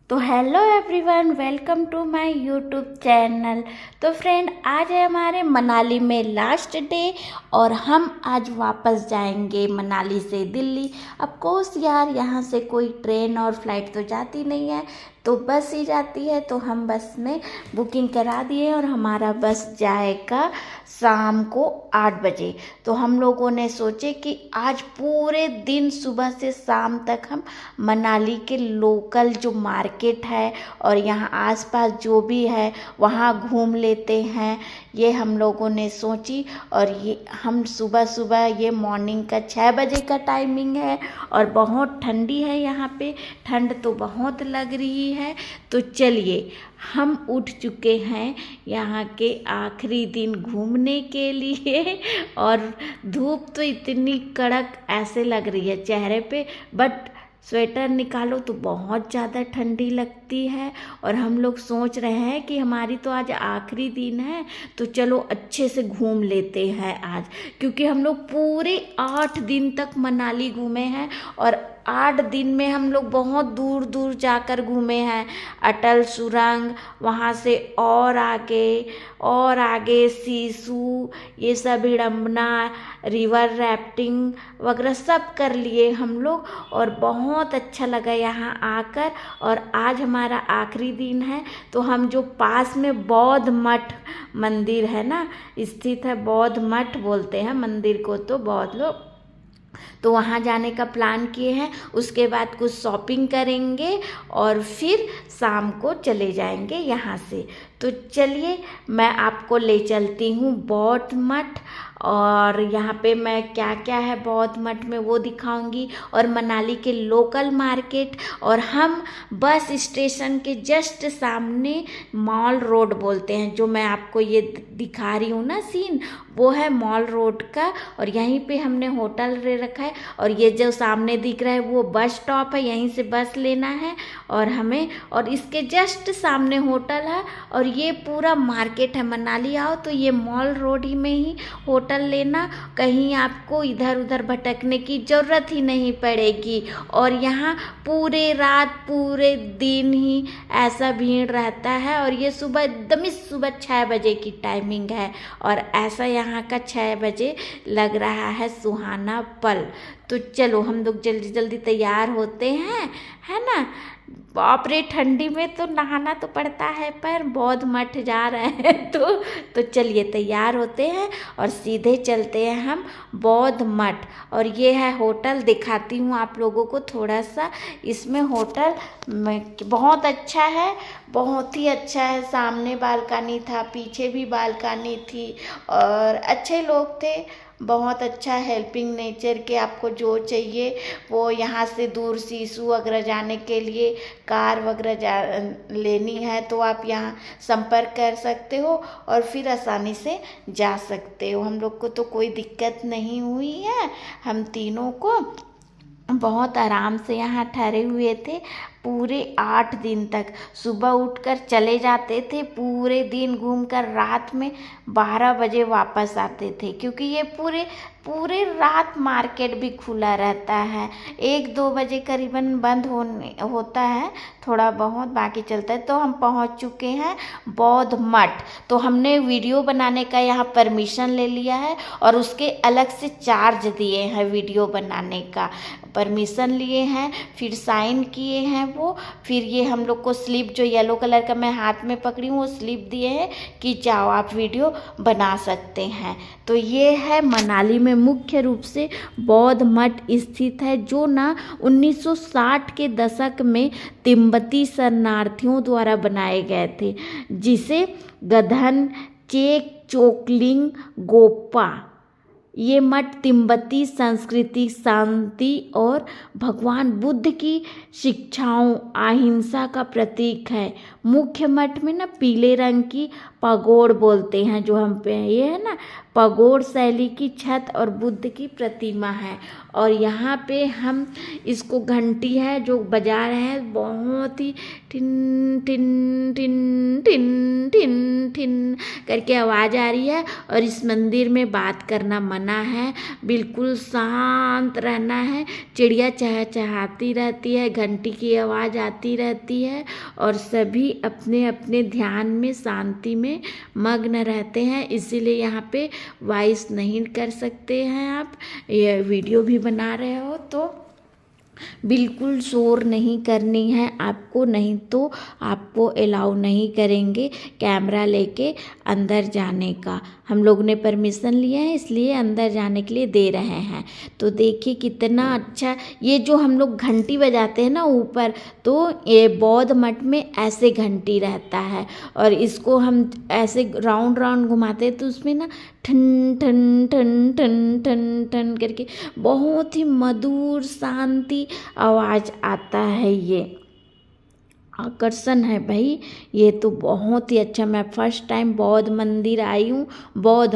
तो hello everyone, welcome to my YouTube channel. तो friend, आज है हमारे मनाली में लास्ट डे और हम आज वापस जाएंगे मनाली से दिल्ली। ऑफ कोर्स यार, यहाँ से कोई ट्रेन और फ्लाइट तो जाती नहीं है, तो बस ही जाती है। तो हम बस में बुकिंग करा दिए और हमारा बस जाएगा शाम को 8 बजे। तो हम लोगों ने सोचे कि आज पूरे दिन सुबह से शाम तक हम मनाली के लोकल जो मार्केट है और यहाँ आसपास जो भी है वहाँ घूम लेते हैं, ये हम लोगों ने सोची। और ये हम सुबह सुबह, ये मॉर्निंग का 6 बजे का टाइमिंग है और बहुत ठंडी है यहाँ पे, ठंड तो बहुत लग रही है। तो चलिए, हम उठ चुके हैं यहाँ के आखिरी दिन घूमने के लिए। और धूप तो इतनी कड़क ऐसे लग रही है चेहरे पे, बट स्वेटर निकालो तो बहुत ज़्यादा ठंडी लगती है। और हम लोग सोच रहे हैं कि हमारी तो आज आखिरी दिन है, तो चलो अच्छे से घूम लेते हैं आज, क्योंकि हम लोग पूरे 8 दिन तक मनाली घूमे हैं और 8 दिन में हम लोग बहुत दूर दूर जाकर घूमे हैं। अटल सुरंग, वहाँ से और आगे सीसू, ये सब हिडम्बा, रिवर राफ्टिंग वगैरह सब कर लिए हम लोग और बहुत अच्छा लगा यहाँ आकर। और आज हमारा आखिरी दिन है, तो हम जो पास में बौद्ध मठ मंदिर है ना स्थित है, बौद्ध मठ बोलते हैं मंदिर को तो बौद्ध लोग, तो वहाँ जाने का प्लान किए हैं। उसके बाद कुछ शॉपिंग करेंगे और फिर शाम को चले जाएंगे यहाँ से। तो चलिए, मैं आपको ले चलती हूँ बौद्ध मठ, और यहाँ पे मैं क्या क्या है बौद्ध मठ में वो दिखाऊंगी, और मनाली के लोकल मार्केट। और हम बस स्टेशन के जस्ट सामने मॉल रोड बोलते हैं, जो मैं आपको ये दिखा रही हूँ ना सीन, वो है मॉल रोड का। और यहीं पे हमने होटल ले रखा है, और ये जो सामने दिख रहा है वो बस स्टॉप है, यहीं से बस लेना है और हमें, और इसके जस्ट सामने होटल है। और ये पूरा मार्केट है। मनाली आओ तो ये मॉल रोड ही में ही होटल लेना, कहीं आपको इधर उधर भटकने की ज़रूरत ही नहीं पड़ेगी। और यहाँ पूरे रात पूरे दिन ही ऐसा भीड़ रहता है, और ये सुबह एकदम ही सुबह 6 बजे की टाइमिंग है, और ऐसा यहाँ का 6 बजे लग रहा है सुहाना पल। तो चलो हम लोग जल्दी जल्दी तैयार होते हैं, है ना। बाप रे, ठंडी में तो नहाना तो पड़ता है, पर बौद्ध मठ जा रहे हैं तो चलिए तैयार होते हैं और सीधे चलते हैं हम बौद्ध मठ। और ये है होटल, दिखाती हूँ आप लोगों को थोड़ा सा। इसमें होटल बहुत अच्छा है, बहुत ही अच्छा है। सामने बालकनी था, पीछे भी बालकनी थी, और अच्छे लोग थे, बहुत अच्छा हेल्पिंग नेचर के। आपको जो चाहिए वो, यहाँ से दूर सीसू वगैरह जाने के लिए कार वगैरह लेनी है तो आप यहाँ संपर्क कर सकते हो और फिर आसानी से जा सकते हो। हम लोग को तो कोई दिक्कत नहीं हुई है, हम तीनों को बहुत आराम से यहाँ ठहरे हुए थे पूरे 8 दिन तक। सुबह उठकर चले जाते थे, पूरे दिन घूमकर रात में 12 बजे वापस आते थे, क्योंकि ये पूरे रात मार्केट भी खुला रहता है। 1-2 बजे करीबन बंद होता है, थोड़ा बहुत बाकी चलता है। तो हम पहुंच चुके हैं बौद्ध मठ। तो हमने वीडियो बनाने का यहाँ परमिशन ले लिया है, और उसके अलग से चार्ज दिए हैं वीडियो बनाने का, परमिशन लिए हैं, फिर साइन किए हैं वो। फिर ये हम लोग को स्लिप, जो येलो कलर का मैं हाथ में पकड़ी हूँ, वो स्लिप दिए हैं कि जाओ आप वीडियो बना सकते हैं। तो ये है मनाली में मुख्य रूप से बौद्ध मठ स्थित है, जो ना 1960 के दशक में तिब्बती शरणार्थियों द्वारा बनाए गए थे, जिसे गधन चेकचोकलिंग गोपा। ये मठ तिब्बती संस्कृति, शांति और भगवान बुद्ध की शिक्षाओं, अहिंसा का प्रतीक है। मुख्य मठ में ना पीले रंग की पगोड़ बोलते हैं, जो हम पे ये है ना, पगोड़ शैली की छत और बुद्ध की प्रतिमा है। और यहाँ पे हम इसको घंटी है जो बजा रहे हैं, बहुत ही टिन टिन टिन टिन टिन टिन करके आवाज़ आ रही है। और इस मंदिर में बात करना मना है, बिल्कुल शांत रहना है। चिड़िया चहचहाती रहती है, घंटी की आवाज़ आती रहती है और सभी अपने अपने ध्यान में शांति में मग्न रहते हैं। इसीलिए यहाँ पे वॉइस नहीं कर सकते हैं। आप ये वीडियो भी बना रहे हो तो बिल्कुल शोर नहीं करनी है आपको, नहीं तो आपको अलाउ नहीं करेंगे कैमरा लेके अंदर जाने का। हम लोग ने परमिशन लिया है इसलिए अंदर जाने के लिए दे रहे हैं। तो देखिए कितना अच्छा, ये जो हम लोग घंटी बजाते हैं ना ऊपर, तो ये बौद्ध मठ में ऐसे घंटी रहता है और इसको हम ऐसे राउंड राउंड घुमाते हैं तो उसमें ना ठन ठन ठन ठन ठन ठन करके बहुत ही मधुर शांति आवाज़ आता है। ये आकर्षण है भाई, ये तो बहुत ही अच्छा। मैं फर्स्ट टाइम बौद्ध मंदिर आई हूँ, बौद्ध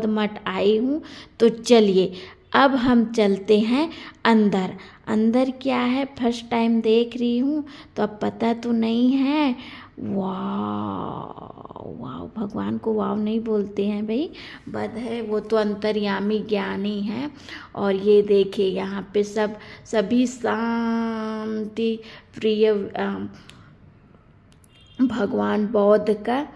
मठ आई हूँ। तो चलिए अब हम चलते हैं अंदर। अंदर क्या है फर्स्ट टाइम देख रही हूँ तो अब पता तो नहीं है। वाह वाह, भगवान को वाव नहीं बोलते हैं भाई, बद है वो तो अंतर्यामी ज्ञानी है। और ये देखिए यहाँ पे सभी शांति प्रिय भगवान बौद्ध का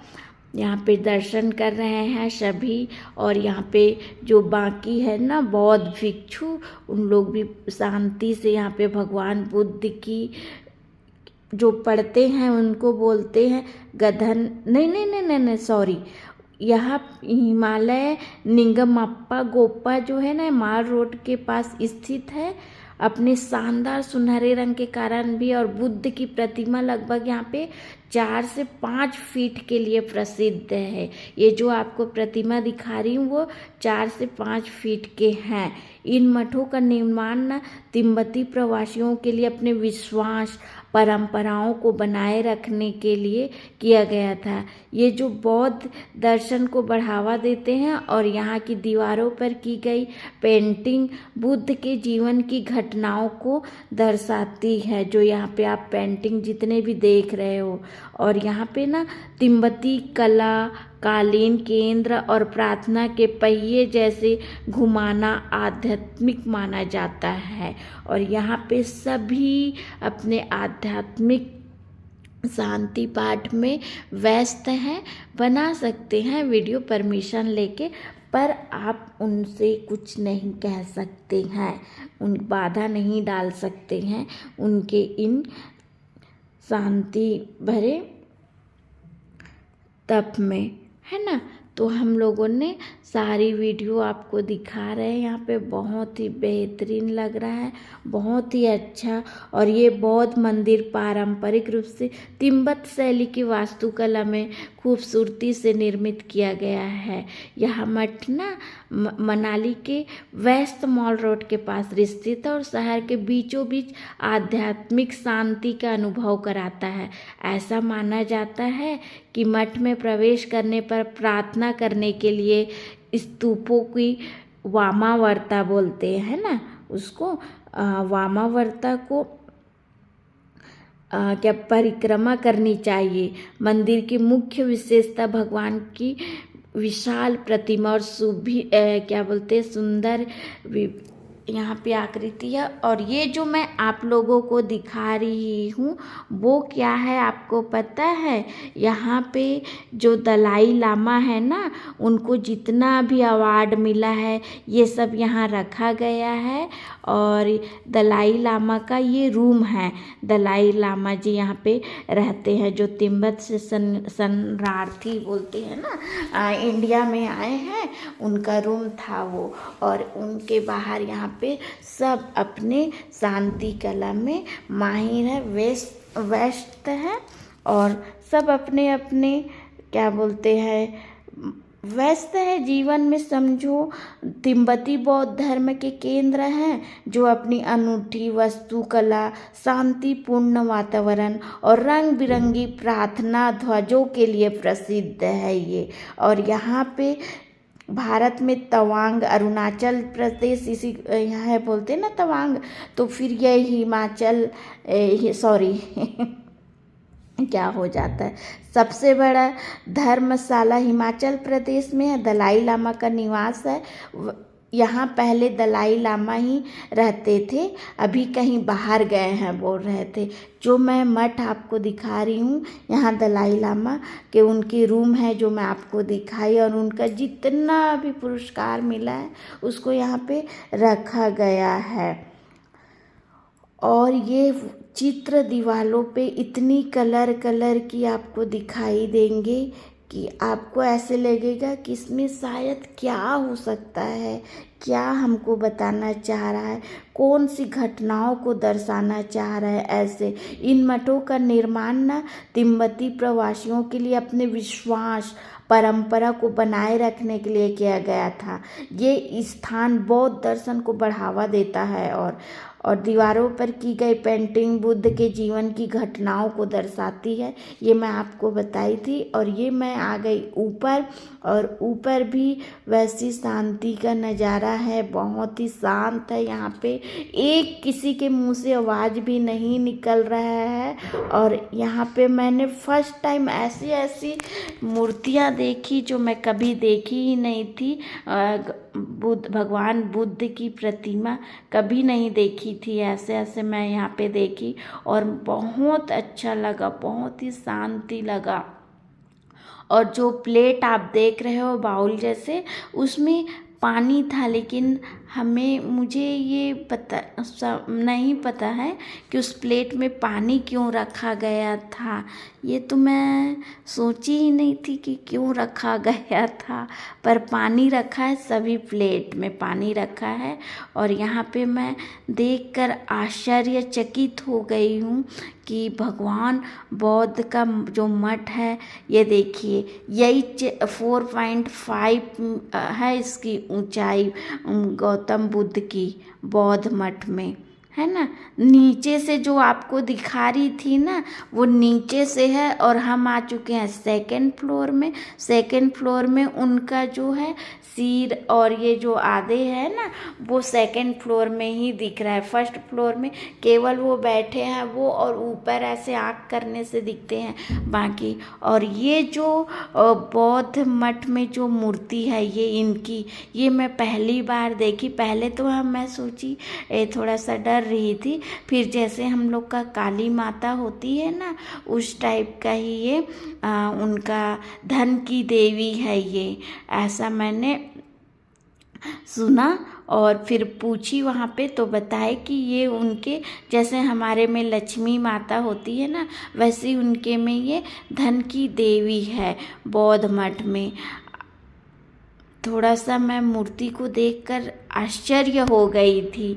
यहाँ पे दर्शन कर रहे हैं सभी। और यहाँ पे जो बाकी है ना बौद्ध भिक्षु, उन लोग भी शांति से यहाँ पे भगवान बुद्ध की जो पढ़ते हैं उनको बोलते हैं गधन, नहीं सॉरी, यहाँ हिमालय निंगमप्पा गोप्पा जो है ना माल रोड के पास स्थित है। अपने शानदार सुनहरे रंग के कारण भी, और बुद्ध की प्रतिमा लगभग यहाँ पे 4 से 5 फीट के लिए प्रसिद्ध है। ये जो आपको प्रतिमा दिखा रही हूँ वो 4 से 5 फीट के हैं। इन मठों का निर्माण न तिब्बती प्रवासियों के लिए अपने विश्वास परंपराओं को बनाए रखने के लिए किया गया था। ये जो बौद्ध दर्शन को बढ़ावा देते हैं और यहाँ की दीवारों पर की गई पेंटिंग बुद्ध के जीवन की घटनाओं को दर्शाती है। जो यहाँ पे आप पेंटिंग जितने भी देख रहे हो, और यहाँ पे ना तिब्बती कला, कालीन केंद्र और प्रार्थना के पहिए जैसे घुमाना आध्यात्मिक माना जाता है। और यहाँ पे सभी अपने आध्यात्मिक शांति पाठ में व्यस्त हैं। बना सकते हैं वीडियो परमिशन लेके, पर आप उनसे कुछ नहीं कह सकते हैं, उन बाधा नहीं डाल सकते हैं उनके इन शांति भरे तप में, है ना। तो हम लोगों ने सारी वीडियो आपको दिखा रहे हैं। यहाँ पे बहुत ही बेहतरीन लग रहा है, बहुत ही अच्छा। और ये बौद्ध मंदिर पारंपरिक रूप से तिब्बत शैली की वास्तुकला में खूबसूरती से निर्मित किया गया है। यह मठ ना मनाली के वेस्ट मॉल रोड के पास स्थित है और शहर के बीचों बीच आध्यात्मिक शांति का अनुभव कराता है। ऐसा माना जाता है कि मठ में प्रवेश करने पर प्रार्थना करने के लिए स्तूपों की वामावर्ता बोलते हैं ना उसको, वामावर्ता को क्या परिक्रमा करनी चाहिए। मंदिर की मुख्य विशेषता भगवान की विशाल प्रतिमा और क्या बोलते हैं सुंदर यहाँ पे आकृति है। और ये जो मैं आप लोगों को दिखा रही हूँ वो क्या है आपको पता है? यहाँ पे जो दलाई लामा है ना, उनको जितना भी अवार्ड मिला है ये सब यहाँ रखा गया है। और दलाई लामा का ये रूम है। दलाई लामा जी यहाँ पे रहते हैं, जो तिब्बत से शरणार्थी बोलते हैं ना, इंडिया में आए हैं, उनका रूम था वो। और उनके बाहर यहाँ पे सब अपने शांति कला में माहिर है, व्यस्त है, और सब अपने अपने क्या बोलते हैं व्यस्त है जीवन में। समझो तिब्बती बौद्ध धर्म के केंद्र हैं जो अपनी अनूठी वास्तुकला, शांतिपूर्ण वातावरण और रंग बिरंगी प्रार्थना ध्वजों के लिए प्रसिद्ध है ये। और यहाँ पे भारत में तवांग, अरुणाचल प्रदेश इसी यहाँ है बोलते हैं ना तवांग, तो फिर ये हिमाचल सॉरी क्या हो जाता है, सबसे बड़ा धर्मशाला हिमाचल प्रदेश में है, दलाई लामा का निवास है। यहाँ पहले दलाई लामा ही रहते थे, अभी कहीं बाहर गए हैं बोल रहे थे। जो मैं मठ आपको दिखा रही हूँ, यहाँ दलाई लामा के उनकी रूम है जो मैं आपको दिखाई, और उनका जितना भी पुरस्कार मिला है उसको यहाँ पे रखा गया है। और ये चित्र दीवालों पे इतनी कलर की आपको दिखाई देंगे कि आपको ऐसे लगेगा कि इसमें शायद क्या हो सकता है, क्या हमको बताना चाह रहा है, कौन सी घटनाओं को दर्शाना चाह रहा है। ऐसे इन मठों का निर्माण ना तिब्बती प्रवासियों के लिए अपने विश्वास परंपरा को बनाए रखने के लिए किया गया था। ये स्थान बौद्ध दर्शन को बढ़ावा देता है और दीवारों पर की गई पेंटिंग बुद्ध के जीवन की घटनाओं को दर्शाती है। ये मैं आपको बताई थी। और ये मैं आ गई ऊपर, और ऊपर भी वैसी शांति का नज़ारा है, बहुत ही शांत है। यहाँ पे एक किसी के मुंह से आवाज़ भी नहीं निकल रहा है। और यहाँ पे मैंने फर्स्ट टाइम ऐसी मूर्तियाँ देखी जो मैं कभी देखी ही नहीं थी। भगवान बुद्ध की प्रतिमा कभी नहीं देखी थी, ऐसे मैं यहाँ पे देखी और बहुत अच्छा लगा, बहुत ही शांति लगा। और जो प्लेट आप देख रहे हो बाउल जैसे, उसमें पानी था, लेकिन मुझे ये नहीं पता है कि उस प्लेट में पानी क्यों रखा गया था। ये तो मैं सोची ही नहीं थी कि क्यों रखा गया था, पर पानी रखा है, सभी प्लेट में पानी रखा है। और यहाँ पे मैं देखकर आश्चर्यचकित हो गई हूँ कि भगवान बौद्ध का जो मठ है, ये देखिए, यही 4.5 है इसकी ऊंचाई गौतम बुद्ध की बौद्ध मठ में, है ना। नीचे से जो आपको दिखा रही थी ना, वो नीचे से है। और हम आ चुके हैं सेकंड फ्लोर में। सेकंड फ्लोर में उनका जो है सिर और ये जो आधे है ना, वो सेकंड फ्लोर में ही दिख रहा है। फर्स्ट फ्लोर में केवल वो बैठे हैं वो, और ऊपर ऐसे आँख करने से दिखते हैं बाकी। और ये जो बौद्ध मठ में जो मूर्ति है, ये इनकी, ये मैं पहली बार देखी। पहले तो मैं सोची थोड़ा सा डर रही थी, फिर जैसे हम लोग का काली माता होती है ना, उस टाइप का ही ये उनका धन की देवी है ये, ऐसा मैंने सुना। और फिर पूछी वहाँ पे, तो बताए कि ये उनके जैसे हमारे में लक्ष्मी माता होती है ना, वैसे उनके में ये धन की देवी है बौद्ध मठ में। थोड़ा सा मैं मूर्ति को देखकर आश्चर्य हो गई थी,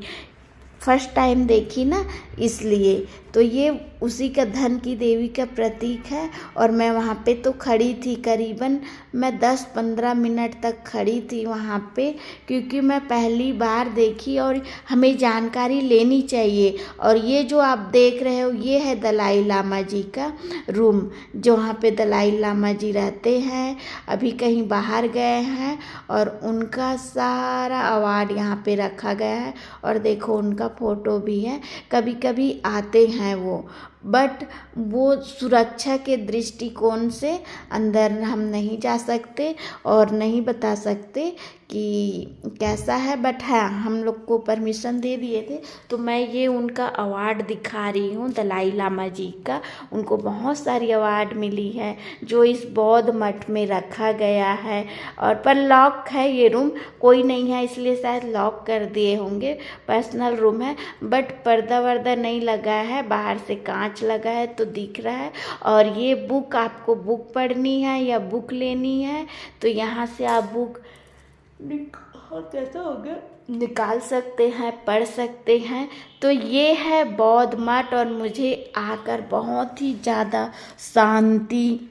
फर्स्ट टाइम देखी ना, इसलिए। तो ये उसी का धन की देवी का प्रतीक है। और मैं वहाँ पे तो खड़ी थी, करीबन मैं 10-15 मिनट तक खड़ी थी वहाँ पे, क्योंकि मैं पहली बार देखी और हमें जानकारी लेनी चाहिए। और ये जो आप देख रहे हो, ये है दलाई लामा जी का रूम, जो वहाँ पे दलाई लामा जी रहते हैं, अभी कहीं बाहर गए हैं। और उनका सारा अवार्ड यहाँ पे रखा गया है। और देखो उनका फ़ोटो भी है, कभी कभी आते हैं वो, बट वो सुरक्षा के दृष्टिकोण से अंदर हम नहीं जा सकते और नहीं बता सकते कि कैसा है। बट हाँ, हम लोग को परमिशन दे दिए थे, तो मैं ये उनका अवार्ड दिखा रही हूँ दलाई लामा जी का। उनको बहुत सारी अवार्ड मिली है जो इस बौद्ध मठ में रखा गया है। और पर लॉक है ये रूम, कोई नहीं है इसलिए शायद लॉक कर दिए होंगे, पर्सनल रूम है। बट पर्दा वर्दा नहीं लगा है, बाहर से कांच लगा है तो दिख रहा है। और ये बुक, आपको बुक पढ़नी है या बुक लेनी है तो यहाँ से आप बुक कैसा हो गया निकाल सकते हैं, पढ़ सकते हैं। तो ये है बौद्ध मठ, और मुझे आकर बहुत ही ज़्यादा शांति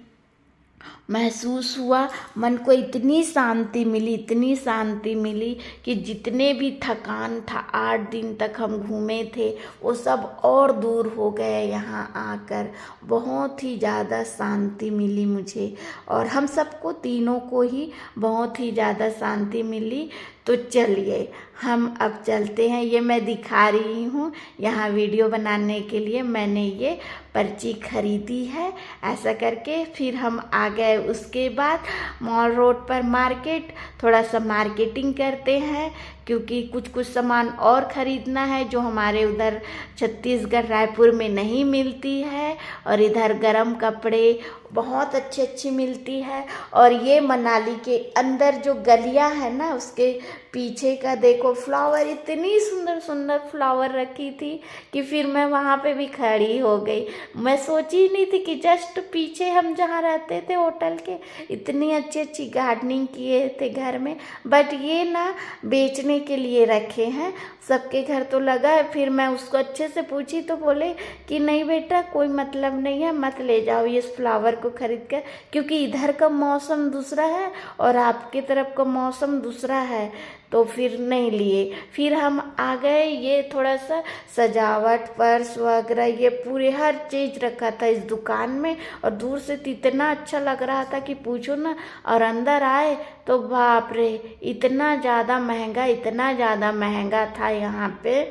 महसूस हुआ। मन को इतनी शांति मिली कि जितने भी थकान था 8 दिन तक हम घूमे थे वो सब और दूर हो गए। यहाँ आकर बहुत ही ज़्यादा शांति मिली मुझे, और हम सबको तीनों को ही बहुत ही ज़्यादा शांति मिली। तो चलिए हम अब चलते हैं। ये मैं दिखा रही हूँ, यहाँ वीडियो बनाने के लिए मैंने ये पर्ची खरीदी है। ऐसा करके फिर हम आ गए। उसके बाद मॉल रोड पर मार्केट, थोड़ा सा मार्केटिंग करते हैं क्योंकि कुछ सामान और ख़रीदना है जो हमारे उधर छत्तीसगढ़ रायपुर में नहीं मिलती है। और इधर गरम कपड़े बहुत अच्छी मिलती है। और ये मनाली के अंदर जो गलियां है ना, उसके पीछे का देखो फ्लावर, इतनी सुंदर सुंदर फ्लावर रखी थी कि फिर मैं वहाँ पे भी खड़ी हो गई। मैं सोची ही नहीं थी कि जस्ट पीछे हम जहाँ रहते थे होटल के इतनी अच्छी गार्डनिंग किए थे घर में, बट ये ना बेचने के लिए रखे हैं। सबके घर तो लगा है। फिर मैं उसको अच्छे से पूछी तो बोले कि नहीं बेटा, कोई मतलब नहीं है, मत ले जाओ ये फ्लावर को खरीद कर, क्योंकि इधर का मौसम दूसरा है और आपके तरफ का मौसम दूसरा है। तो फिर नहीं लिए। फिर हम आ गए। ये थोड़ा सा सजावट, पर्स वगैरह, ये पूरे हर चीज़ रखा था इस दुकान में, और दूर से तो इतना अच्छा लग रहा था कि पूछो ना। और अंदर आए तो बाप रे, इतना ज़्यादा महंगा था यहाँ पे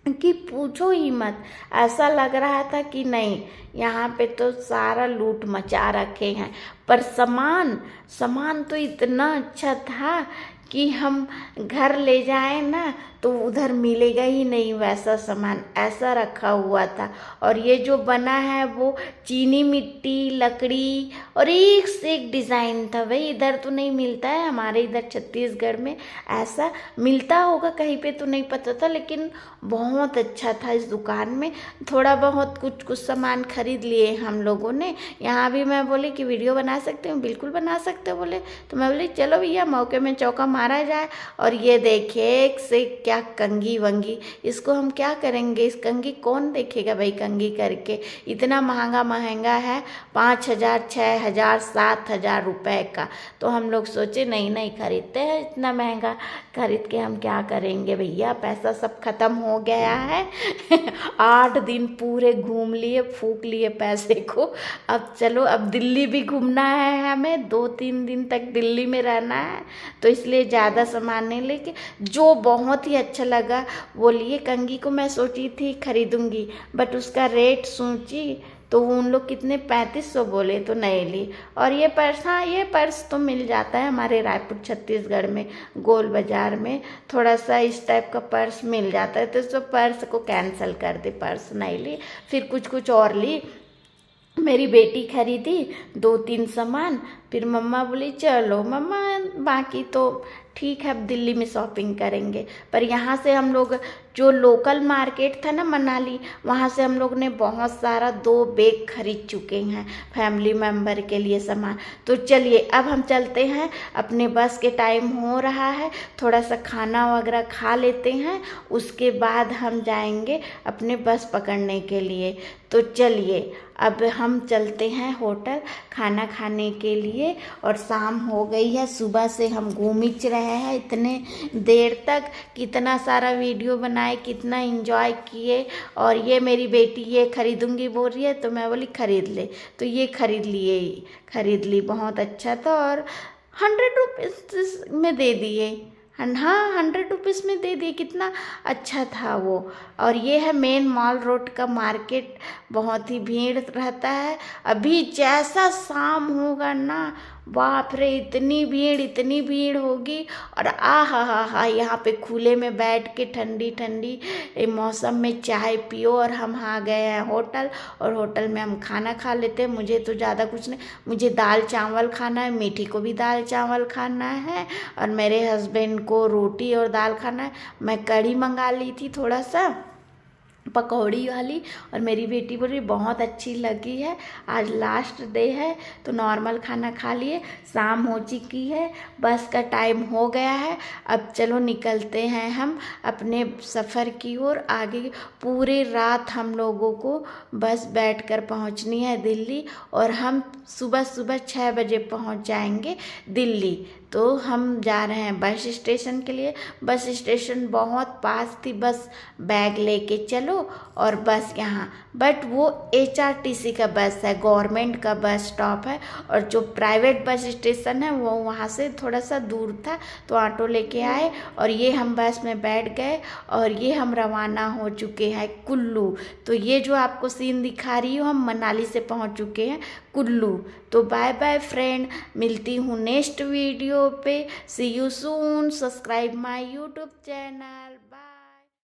कि पूछो ही मत। ऐसा लग रहा था कि नहीं, यहाँ पे तो सारा लूट मचा रखे हैं। पर सामान तो इतना अच्छा था कि हम घर ले जाएं ना तो उधर मिलेगा ही नहीं वैसा सामान, ऐसा रखा हुआ था। और ये जो बना है वो चीनी मिट्टी, लकड़ी और एक से एक डिज़ाइन था। भाई इधर तो नहीं मिलता है, हमारे इधर छत्तीसगढ़ में ऐसा मिलता होगा कहीं पे तो नहीं पता था, लेकिन बहुत अच्छा था इस दुकान में। थोड़ा बहुत कुछ सामान खरीद लिए हम लोगों ने। यहाँ भी मैं बोली कि वीडियो बना सकते हो, बिल्कुल बना सकते हो बोले। तो मैं बोली चलो भैया, मौके में चौका मारा जाए। और ये देखिए एक से क्या कंघी वंगी, इसको हम क्या करेंगे, इस कंघी कौन देखेगा भाई कंघी करके। इतना महंगा है, 5,000, 6,000, 7,000 रुपए का। तो हम लोग सोचे नहीं खरीदते हैं, इतना महंगा खरीद के हम क्या करेंगे भैया, पैसा सब खत्म हो गया है। 8 दिन पूरे घूम लिए, फूक लिए पैसे को। अब चलो, अब दिल्ली भी घूमना है हमें, 2-3 दिन तक दिल्ली में रहना है, तो इसलिए ज़्यादा सामान नहीं लेके जो बहुत ही अच्छा लगा वो लिए। कंघी को मैं सोची थी खरीदूंगी, बट उसका रेट सोची तो उन लोग कितने 3500 बोले, तो नहीं ली। और ये पर्स, हाँ ये पर्स तो मिल जाता है हमारे रायपुर छत्तीसगढ़ में, गोल बाज़ार में थोड़ा सा इस टाइप का पर्स मिल जाता है। तो इस पर्स को कैंसिल कर दे, पर्स नहीं ली। फिर कुछ और ली। मेरी बेटी खरीदी 2-3 सामान। फिर मम्मा बोली चलो मम्मा, बाकी तो ठीक है अब दिल्ली में शॉपिंग करेंगे। पर यहाँ से हम लोग जो लोकल मार्केट था ना मनाली, वहाँ से हम लोग ने बहुत सारा 2 बैग खरीद चुके हैं फैमिली मेम्बर के लिए सामान। तो चलिए अब हम चलते हैं, अपने बस के टाइम हो रहा है, थोड़ा सा खाना वगैरह खा लेते हैं, उसके बाद हम जाएंगे अपने बस पकड़ने के लिए। तो चलिए अब हम चलते हैं होटल खाना खाने के लिए। और शाम हो गई है, सुबह से हम घूम रहे हैं इतने देर तक, कितना सारा वीडियो बनाए, कितना एंजॉय किए। और ये मेरी बेटी ये खरीदूंगी बोल रही है, तो मैं बोली खरीद ले, तो ये खरीद ली। बहुत अच्छा था और 100 रुपीज़ में दे दिए। हाँ 100 रुपीज़ में दे दिए, कितना अच्छा था वो। और ये है मेन मॉल रोड का मार्केट, बहुत ही भीड़ रहता है। अभी जैसा शाम होगा ना, बाप रे इतनी भीड़ होगी। और हा यहाँ पे खुले में बैठ के ठंडी मौसम में चाय पियो। और हम आ गए हैं होटल, और होटल में हम खाना खा लेते हैं। मुझे तो ज़्यादा कुछ नहीं, मुझे दाल चावल खाना है, मीठी को भी दाल चावल खाना है, और मेरे हस्बैंड को रोटी और दाल खाना है। मैं कढ़ी मंगा ली थी थोड़ा सा, पकौड़ी वाली। और मेरी बेटी बोल रही बहुत अच्छी लगी है, आज लास्ट डे है तो नॉर्मल खाना खा लिए, शाम हो चुकी है, बस का टाइम हो गया है, अब चलो निकलते हैं हम अपने सफ़र की ओर। आगे पूरे रात हम लोगों को बस बैठकर पहुंचनी है दिल्ली, और हम सुबह सुबह 6 बजे पहुंच जाएंगे दिल्ली। तो हम जा रहे हैं बस स्टेशन के लिए। बस स्टेशन बहुत पास थी, बस बैग लेके चलो और बस यहाँ। बट वो HRTC का बस है, गवर्नमेंट का बस स्टॉप है, और जो प्राइवेट बस स्टेशन है वो वहाँ से थोड़ा सा दूर था, तो ऑटो लेके आए और ये हम बस में बैठ गए और ये हम रवाना हो चुके हैं कुल्लू। तो ये जो आपको सीन दिखा रही हूँ, हम मनाली से पहुँच चुके हैं कुल्लू। तो बाय बाय फ्रेंड, मिलती हूँ नेक्स्ट वीडियो पे। See you soon, subscribe my YouTube channel. Bye.